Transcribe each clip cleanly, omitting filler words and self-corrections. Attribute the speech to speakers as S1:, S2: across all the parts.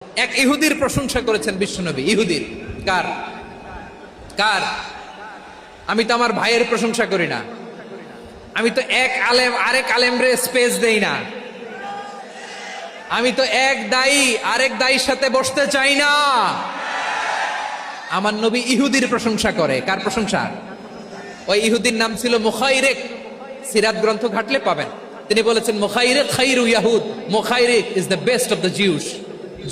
S1: এক ইহুদির প্রশংসা করেছেন বিশ্বনবী। ইহুদির কার কার? আমি তো আমার ভাইয়ের প্রশংসা করি না, আমি তো এক আলেম আরেক আলেমরে স্পেস দেই না, আমি তো এক দায়ী আরেক দায়ীর সাথে বসতে চাই না। আমার নবী ইহুদির প্রশংসা করে। কার প্রশংসা? ওই ইহুদির নাম ছিল মুখাইরেক। সিরাত গ্রন্থ ঘাটলে পাবেন। তিনি বলেছেন মুখাইরেক খাইরু ইয়াহুদ, Mukhayriq is the best of the Jews.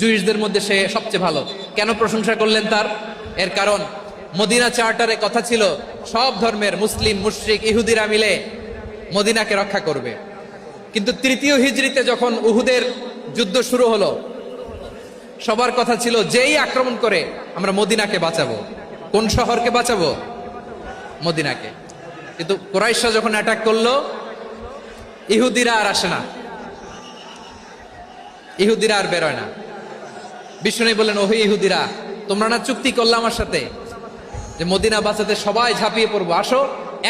S1: জুইশদের মধ্যে সে সবচেয়ে ভালো। কেন প্রশংসা করলেন তার? এর কারণ মদিনা চার্টারে কথা ছিল সব ধর্মের মুসলিম মুশরিক ইহুদিরা মিলে মদিনাকে রক্ষা করবে। কিন্তু তৃতীয় হিজরিতে যখন উহুদের যুদ্ধ শুরু হলো, সবার কথা ছিল যেই আক্রমণ করে আমরা মদিনাকে বাঁচাবো। কোন শহরকে বাঁচাবো? মদিনাকে। কিন্তু কুরাইশরা যখন অ্যাটাক করলো, ইহুদিরা আর আসে না, ইহুদিরা আর বেরোয় না। বিষ্ণু বললেন, ওহে ইহুদিরা, তোমরা না চুক্তি করলে আমার সাথে যে মদিনা বাঁচাতে সবাই ঝাঁপিয়ে পড়বো, আসো।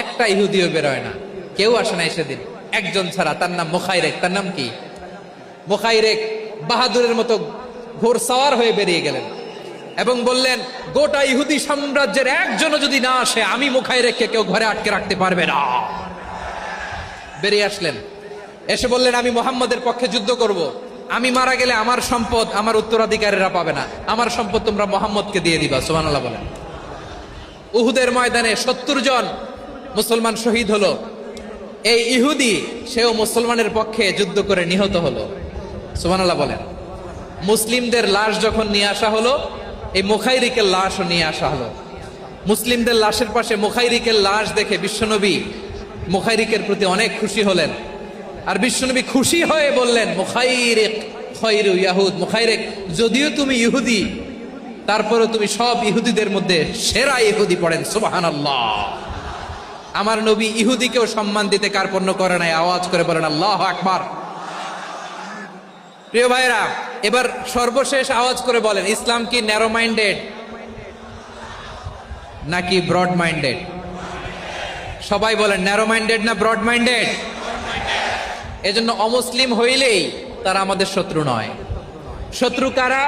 S1: একটা ইহুদিও বেরোয় না, কেউ আসে না সেদিন, একজন ছাড়া। তার নাম মুখাইরেক। তার নাম কি? মুখাইরেক বাহাদুরের মতো ঘোড়সাওয়ার হয়ে বেরিয়ে গেলেন এবং বললেন, গোটা ইহুদি সাম্রাজ্যের একজনও যদি না আসে, আমি মুখাইরেককে কেউ ঘরে আটকে রাখতে পারবে না। বেরিয়ে আসলেন, এসে বললেন, আমি মুহাম্মদের পক্ষে যুদ্ধ করব। আমি মারা গেলে আমার সম্পদ আমার উত্তরাধিকারীরা পাবে না, আমার সম্পদ তোমরা মুহাম্মদকে দিয়ে দিবা। সুবহানাল্লাহ বলেন। উহুদের ময়দানে 70 জন মুসলমান শহীদ হলো। এই ইহুদি সেও মুসলমানের পক্ষে যুদ্ধ করে নিহত হলো। সুবহানাল্লাহ বলেন। মুসলিমদের লাশ যখন নিয়ে আসা হলো, এই মুখাইরিকের লাশও নিয়ে আসা হলো। মুসলিমদের লাশের পাশে মুখাইরিকের লাশ দেখে বিশ্বনবী মুখাইরিকের প্রতি অনেক খুশি হলেন। আর বিশ্বনবী খুশি হয়ে বললেন, মুখাইরিক খায়রু ইয়াহুদ। মুখাইরিক, যদিও তুমি ইহুদি, তারপরে তুমি সব ইহুদিদের মধ্যে সেরা ইহুদি। পড়েন সুবহানাল্লাহ। আমার নবী ইহুদিকেও সম্মান দিতে কার্পণ্য করে নাই। আওয়াজ করে বলেন আল্লাহু আকবার। প্রিয় ভাইরা, এবার সর্বশেষ আওয়াজ করে বলেন, ইসলাম কি ন্যারো মাইন্ডেড নাকি ব্রড মাইন্ডেড? সবাই বলেন, ন্যারো মাইন্ডেড না ব্রড মাইন্ডেড? এজন্য অমুসলিম হইলেই তারা আমাদের শত্রু নয়। শত্রু কারা?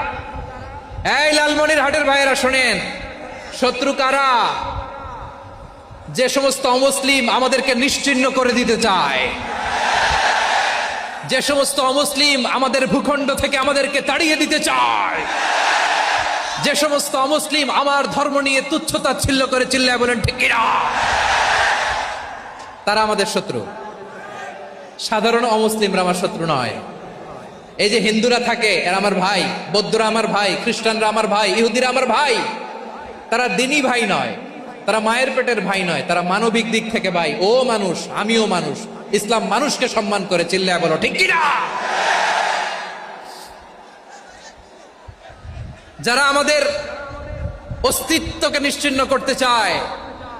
S1: এই লালমনির হাটের ভাইয়েরা শোনেন, শত্রু কারা? যে সমস্ত অমুসলিম আমাদেরকে নিশ্চিহ্ন করে দিতে চায়, যে সমস্ত অমুসলিম আমাদের ভূখণ্ড থেকে আমাদেরকে তাড়িয়ে দিতে চায়, যে সমস্ত অমুসলিম আমার ধর্ম নিয়ে তুচ্ছতাচ্ছিল্য করে চিল্লায় বলেন ঠিক কিনা, তারা আমাদের শত্রু। সাধারণ অমুসলিমরা আমার শত্রু নয়। এই যে হিন্দুরা থাকে, এরা আমার ভাই, বৌদ্ধরা আমার ভাই, খ্রিস্টানরা আমার ভাই, ইহুদিরা আমার ভাই। তারা দিনই ভাই নয়, তারা মায়ের পেটের ভাই নয়, তারা মানবিক দিক থেকে ভাই। ও মানুষ, আমিও মানুষ। ইসলাম মানুষকে সম্মান করে, চিল্লায় বলো ঠিক কিনা। যারা আমাদের অস্তিত্বকে নিশ্চিহ্ন করতে চায়,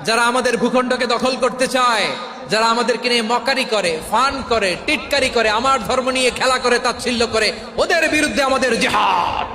S1: যারা আমাদের ভূখণ্ডকে দখল করতে চায়, যারা আমাদেরকে নিয়ে মকারি করে, ফান করে, টিটকারি করে, আমার ধর্ম নিয়ে খেলা করে, তাচ্ছিল্য করে, ওদের বিরুদ্ধে আমাদের জিহাদ।